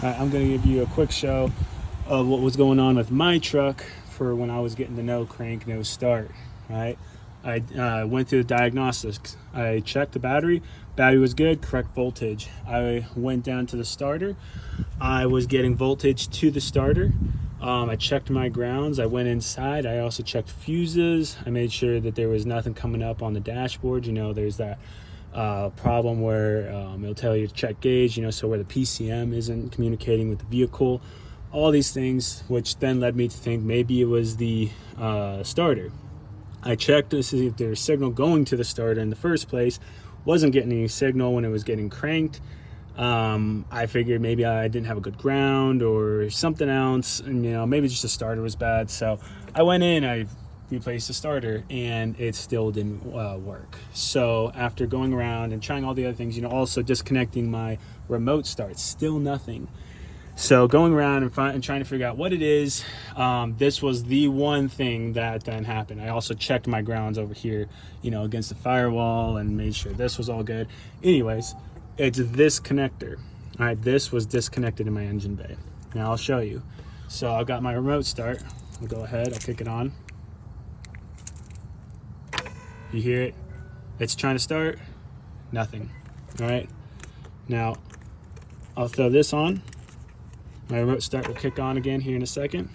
I'm going to give you a quick show of what was going on with my truck for when I was getting the no crank, no start. All right, I went through the diagnostics. I checked the battery. Battery was good, correct voltage. I went down to the starter. I was getting voltage to the starter. I checked my grounds. I went inside. I also checked fuses. I made sure that there was nothing coming up on the dashboard. You know, there's that problem where it'll tell you to check gauge, you know, so where the PCM isn't communicating with the vehicle. All these things, which then led me to think maybe it was the starter. I checked to see if there was signal going to the starter in the first place. Wasn't getting any signal when it was getting cranked. I figured maybe I didn't have a good ground or something else, and you know, maybe just the starter was bad. So I went in, I replaced the starter, and it still didn't work. So after going around and trying all the other things, you know, also disconnecting my remote start, still nothing. So going around and trying to figure out what it is, this was the one thing that then happened. I also checked my grounds over here, you know, against the firewall and made sure this was all good. Anyways, it's this connector. All right, this was disconnected in my engine bay. Now I'll show you. So I've got my remote start. I'll go ahead, I'll kick it on. You hear it? It's trying to start, nothing. All right, now I'll throw this on. My remote start will kick on again here in a second.